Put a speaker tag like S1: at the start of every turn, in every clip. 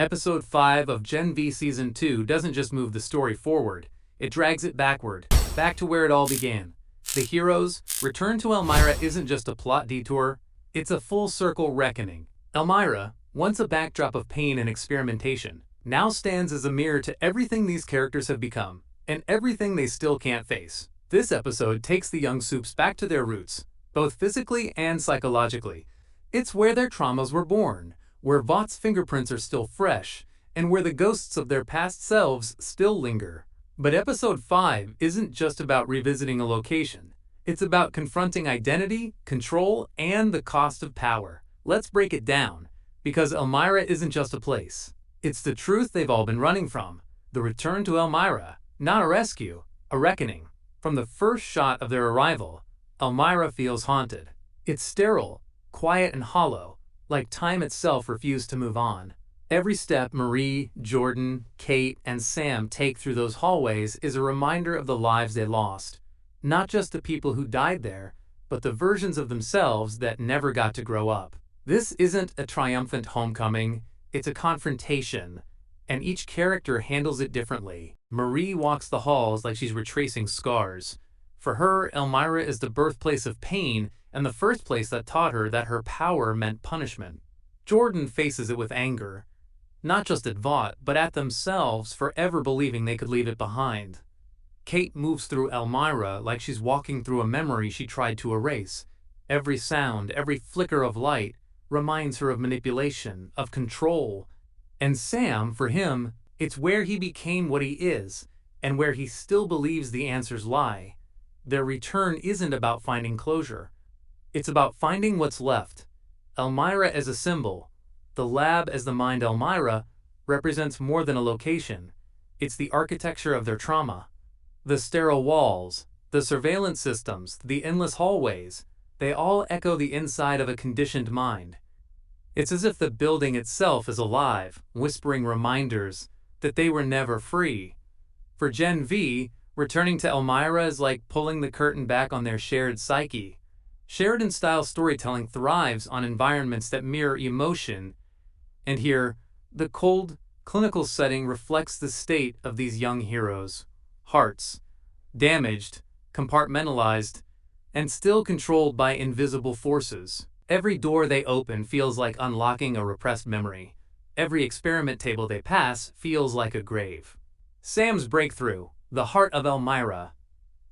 S1: Episode 5 of Gen V Season 2 doesn't just move the story forward, it drags it backward, back to where it all began. The heroes' return to Elmira isn't just a plot detour, it's a full-circle reckoning. Elmira, once a backdrop of pain and experimentation, now stands as a mirror to everything these characters have become, and everything they still can't face. This episode takes the young Supes back to their roots, both physically and psychologically. It's where their traumas were born, where Vought's fingerprints are still fresh, and where the ghosts of their past selves still linger. But Episode 5 isn't just about revisiting a location. It's about confronting identity, control, and the cost of power. Let's break it down, because Elmira isn't just a place. It's the truth they've all been running from. The return to Elmira, not a rescue, a reckoning. From the first shot of their arrival, Elmira feels haunted. It's sterile, quiet, and hollow, like time itself refused to move on. Every step Marie, Jordan, Kate, and Sam take through those hallways is a reminder of the lives they lost. Not just the people who died there, but the versions of themselves that never got to grow up. This isn't a triumphant homecoming, it's a confrontation, and each character handles it differently. Marie walks the halls like she's retracing scars. For her, Elmira is the birthplace of pain and the first place that taught her that her power meant punishment. Jordan faces it with anger, not just at Vought, but at themselves for ever believing they could leave it behind. Kate moves through Elmira like she's walking through a memory she tried to erase. Every sound, every flicker of light reminds her of manipulation, of control. And Sam, for him, it's where he became what he is, and where he still believes the answers lie. Their return isn't about finding closure. It's about finding what's left. Elmira as a symbol, the lab as the mind Elmira, represents more than a location. It's the architecture of their trauma. The sterile walls, the surveillance systems, the endless hallways, they all echo the inside of a conditioned mind. It's as if the building itself is alive, whispering reminders that they were never free. For Gen V, returning to Elmira is like pulling the curtain back on their shared psyche. Sheridan-style storytelling thrives on environments that mirror emotion, and here, the cold, clinical setting reflects the state of these young heroes. Hearts, damaged, compartmentalized, and still controlled by invisible forces. Every door they open feels like unlocking a repressed memory. Every experiment table they pass feels like a grave. Sam's breakthrough, the heart of Elmira.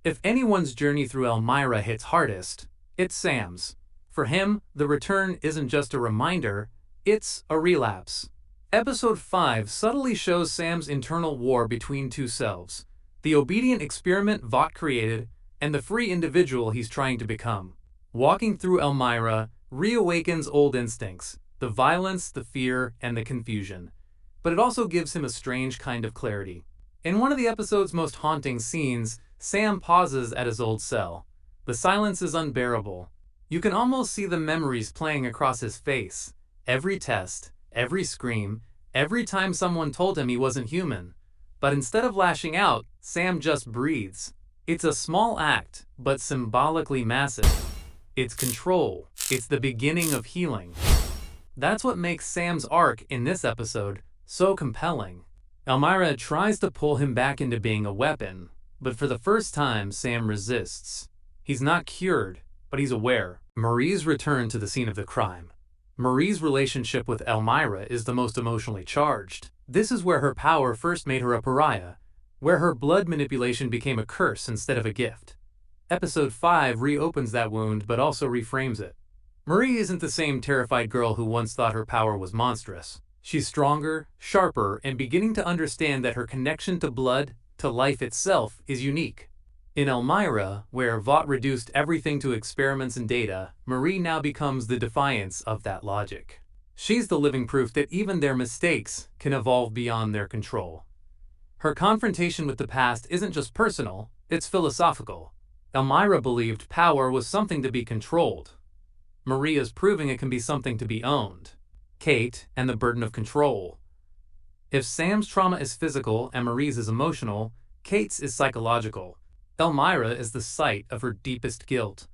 S1: If anyone's journey through Elmira hits hardest, it's Sam's. For him, the return isn't just a reminder, it's a relapse. Episode 5 subtly shows Sam's internal war between two selves, the obedient experiment Vought created and the free individual he's trying to become. Walking through Elmira reawakens old instincts, the violence, the fear, and the confusion. But it also gives him a strange kind of clarity. In one of the episode's most haunting scenes, Sam pauses at his old cell. The silence is unbearable. You can almost see the memories playing across his face. Every test, every scream, every time someone told him he wasn't human. But instead of lashing out, Sam just breathes. It's a small act, but symbolically massive. It's control. It's the beginning of healing. That's what makes Sam's arc in this episode so compelling. Elmira tries to pull him back into being a weapon, but for the first time, Sam resists. He's not cured, but he's aware. Marie's return to the scene of the crime. Marie's relationship with Elmira is the most emotionally charged. This is where her power first made her a pariah, where her blood manipulation became a curse instead of a gift. Episode 5 reopens that wound but also reframes it. Marie isn't the same terrified girl who once thought her power was monstrous. She's stronger, sharper, and beginning to understand that her connection to blood, to life itself, is unique. In Elmira, where Vought reduced everything to experiments and data, Marie now becomes the defiance of that logic. She's the living proof that even their mistakes can evolve beyond their control. Her confrontation with the past isn't just personal, it's philosophical. Elmira believed power was something to be controlled. Marie is proving it can be something to be owned. Kate and the burden of control. If Sam's trauma is physical and Marie's is emotional, Kate's is psychological. Elmira is the site of her deepest guilt.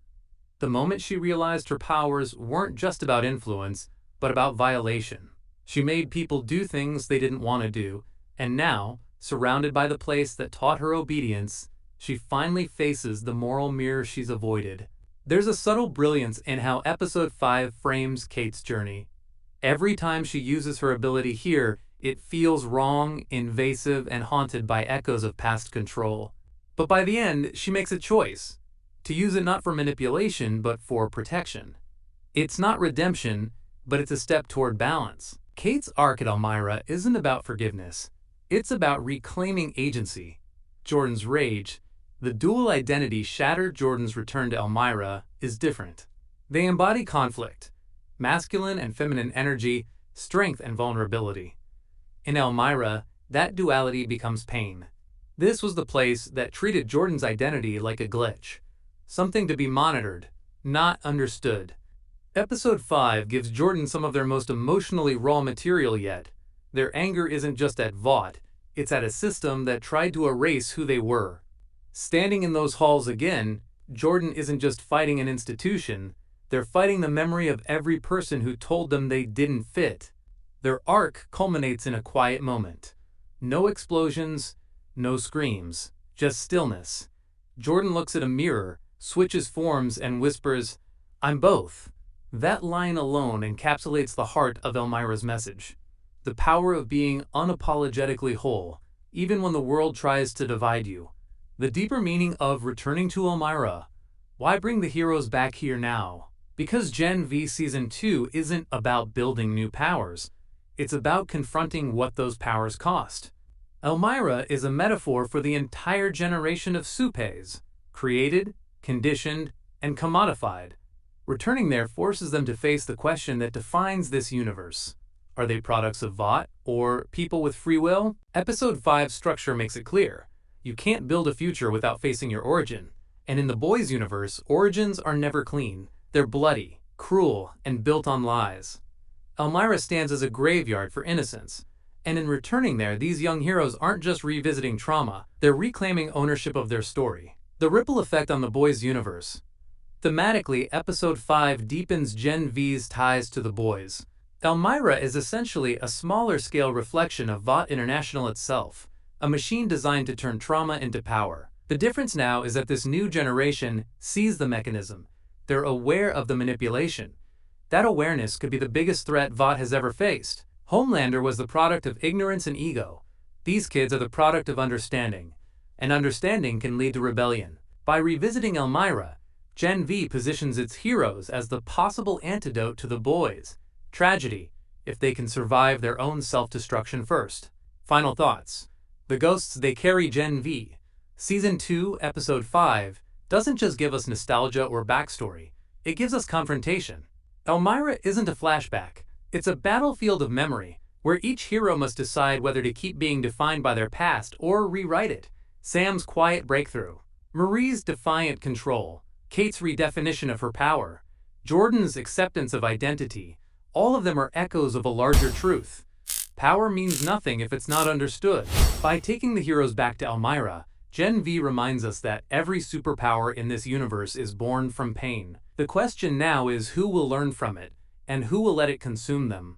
S1: The moment she realized her powers weren't just about influence, but about violation. She made people do things they didn't want to do, and now, surrounded by the place that taught her obedience, she finally faces the moral mirror she's avoided. There's a subtle brilliance in how Episode 5 frames Kate's journey. Every time she uses her ability here, it feels wrong, invasive, and haunted by echoes of past control. But by the end, she makes a choice, to use it not for manipulation, but for protection. It's not redemption, but it's a step toward balance. Kate's arc at Elmira isn't about forgiveness. It's about reclaiming agency. Jordan's rage, the dual identity shattered Jordan's return to Elmira, is different. They embody conflict, masculine and feminine energy, strength and vulnerability. In Elmira, that duality becomes pain. This was the place that treated Jordan's identity like a glitch, something to be monitored, not understood. Episode 5 gives Jordan some of their most emotionally raw material yet. Their anger isn't just at Vought, it's at a system that tried to erase who they were. Standing in those halls again, Jordan isn't just fighting an institution, they're fighting the memory of every person who told them they didn't fit. Their arc culminates in a quiet moment. No explosions, no screams, just stillness. Jordan looks at a mirror, switches forms, and whispers, "I'm both." That line alone encapsulates the heart of Elmira's message. The power of being unapologetically whole, even when the world tries to divide you. The deeper meaning of returning to Elmira. Why bring the heroes back here now? Because Gen V Season 2 isn't about building new powers. It's about confronting what those powers cost. Elmira is a metaphor for the entire generation of Supes, created, conditioned, and commodified. Returning there forces them to face the question that defines this universe. Are they products of Vought, or people with free will? Episode 5's structure makes it clear. You can't build a future without facing your origin. And in the boys' universe, origins are never clean. They're bloody, cruel, and built on lies. Elmira stands as a graveyard for innocence. And in returning there, these young heroes aren't just revisiting trauma, they're reclaiming ownership of their story. The ripple effect on the boys' universe. Thematically, Episode 5 deepens Gen V's ties to the boys. Elmira is essentially a smaller-scale reflection of Vought International itself, a machine designed to turn trauma into power. The difference now is that this new generation sees the mechanism. They're aware of the manipulation. That awareness could be the biggest threat Vought has ever faced. Homelander was the product of ignorance and ego. These kids are the product of understanding. And understanding can lead to rebellion. By revisiting Elmira, Gen V positions its heroes as the possible antidote to the boys' tragedy, if they can survive their own self-destruction first. Final thoughts. The ghosts they carry. Gen V Season 2, Episode 5 doesn't just give us nostalgia or backstory, it gives us confrontation. Elmira isn't a flashback, it's a battlefield of memory, where each hero must decide whether to keep being defined by their past or rewrite it. Sam's quiet breakthrough, Marie's defiant control, Kate's redefinition of her power, Jordan's acceptance of identity, all of them are echoes of a larger truth. Power means nothing if it's not understood. By taking the heroes back to Elmira, Gen V reminds us that every superpower in this universe is born from pain. The question now is who will learn from it, and who will let it consume them.